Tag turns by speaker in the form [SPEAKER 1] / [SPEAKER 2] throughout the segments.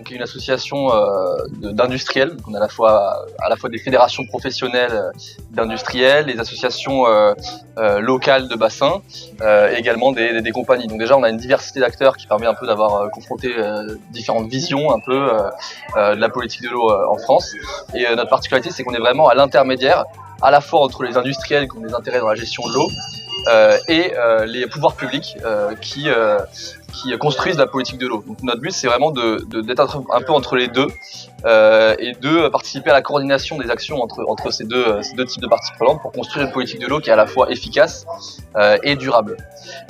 [SPEAKER 1] donc est une association d'industriels. On a à la fois des fédérations professionnelles d'industriels, des associations locales de bassins, et également des compagnies. Donc déjà, on a une diversité d'acteurs qui permet un peu d'avoir confronté différentes visions un peu de la politique de l'eau en France. Et notre particularité, c'est qu'on est vraiment à l'intermédiaire, à la fois entre les industriels qui ont des intérêts dans la gestion de l'eau et les pouvoirs publics qui construisent la politique de l'eau. Donc notre but, c'est vraiment d'être un peu entre les deux et de participer à la coordination des actions entre ces deux types de parties prenantes pour construire une politique de l'eau qui est à la fois efficace et durable.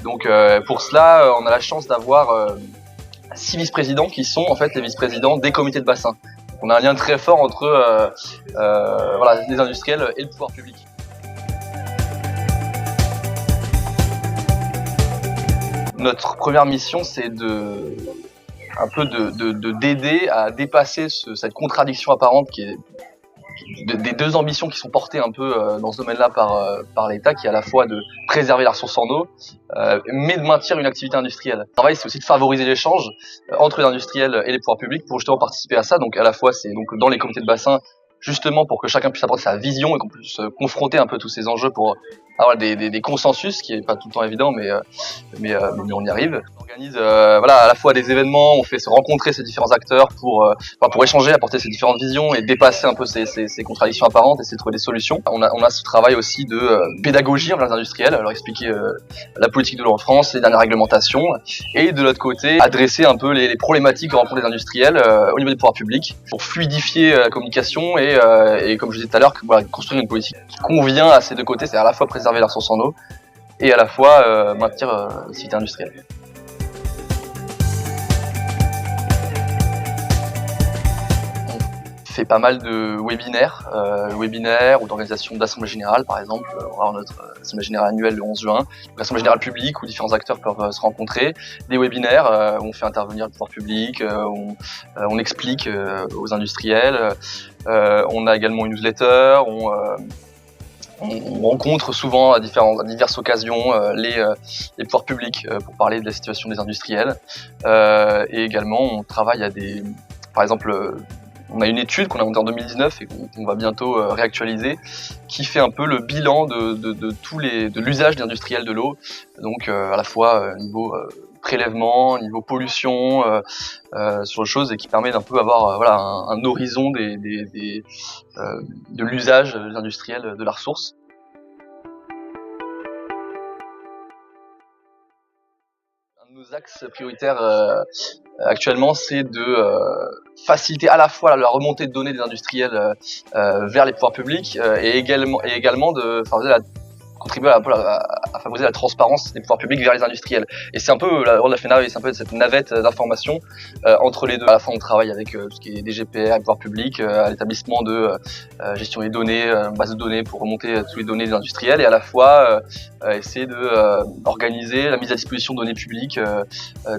[SPEAKER 1] Donc pour cela, on a la chance d'avoir 6 vice-présidents qui sont en fait les vice-présidents des comités de bassin. On a un lien très fort entre voilà, les industriels et le pouvoir public. Notre première mission, c'est d'aider à dépasser cette contradiction apparente qui est des deux ambitions qui sont portées un peu dans ce domaine-là par l'État, qui est à la fois de préserver la ressource en eau, mais de maintenir une activité industrielle. Le travail, c'est aussi de favoriser l'échange entre les industriels et les pouvoirs publics pour justement participer à ça. Donc à la fois, c'est donc dans les comités de bassin, justement pour que chacun puisse apporter sa vision et qu'on puisse confronter un peu tous ces enjeux pour avoir des consensus, qui est pas tout le temps évident, mais on y arrive. On organise voilà, à la fois des événements, on fait se rencontrer ces différents acteurs pour échanger, apporter ces différentes visions et dépasser un peu ces contradictions apparentes, essayer de trouver des solutions. On a ce travail aussi de pédagogie envers les industriels, leur expliquer la politique de l'eau en France, les dernières réglementations, et de l'autre côté, adresser un peu les problématiques que rencontrent les industriels au niveau des pouvoirs publics pour fluidifier la communication et comme je disais tout à l'heure, voilà, construire une politique qui convient à ces deux côtés, c'est à la fois préserver la ressource en eau et à la fois maintenir l'activité industrielle. On fait pas mal de webinaires ou d'organisations d'assemblées générales, par exemple. On va avoir notre assemblée générale annuelle le 11 juin, l'assemblée générale publique où différents acteurs peuvent se rencontrer, des webinaires où on fait intervenir le pouvoir public, on explique aux industriels, on a également une newsletter, on rencontre souvent à diverses occasions les pouvoirs publics pour parler de la situation des industriels, et également on travaille par exemple, on a une étude qu'on a montée en 2019 et qu'on va bientôt réactualiser, qui fait un peu le bilan de l'usage des industriels de l'eau, donc à la fois niveau prélèvement, niveau pollution, sur les choses, et qui permet d'un peu avoir voilà, un horizon de l'usage des industriels de la ressource. Un de nos axes prioritaires actuellement, c'est de faciliter à la fois la remontée de données des industriels vers les pouvoirs publics et également de contribuer à favoriser la transparence des pouvoirs publics vers les industriels. Et c'est un peu le rôle de la FENAV, c'est un peu cette navette d'information entre les deux. À la fois on travaille avec tout ce qui est DGPR, les pouvoirs publics, à l'établissement de gestion des données, base de données pour remonter toutes les données des industriels, et à la fois essayer d'organiser la mise à disposition de données publiques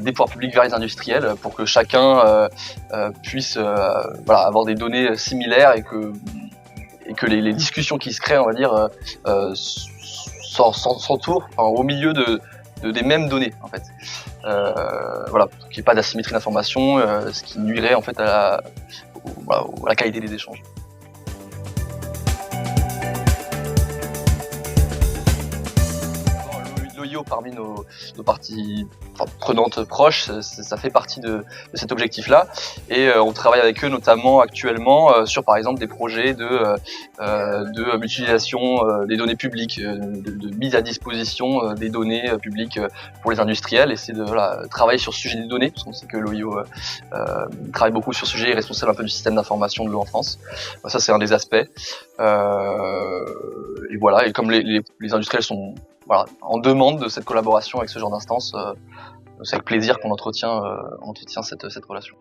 [SPEAKER 1] des pouvoirs publics vers les industriels pour que chacun puisse voilà, avoir des données similaires et que les discussions qui se créent, on va dire, s'entourent au milieu des mêmes données, en fait. Voilà, pour qu'il n'y ait pas d'asymétrie d'information, ce qui nuirait en fait à la qualité des échanges. L'OIO parmi nos parties prenantes proches, ça fait partie de cet objectif-là, et on travaille avec eux notamment actuellement sur par exemple des projets de mutualisation des données publiques, de mise à disposition des données publiques pour les industriels, et c'est de travailler sur ce sujet des données, parce qu'on sait que l'OIO travaille beaucoup sur ce sujet et est responsable un peu du système d'information de l'eau en France. Ça, c'est un des aspects. Et voilà, et comme les industriels sont en demande de cette collaboration avec ce genre d'instance, c'est avec plaisir qu'on entretient cette relation.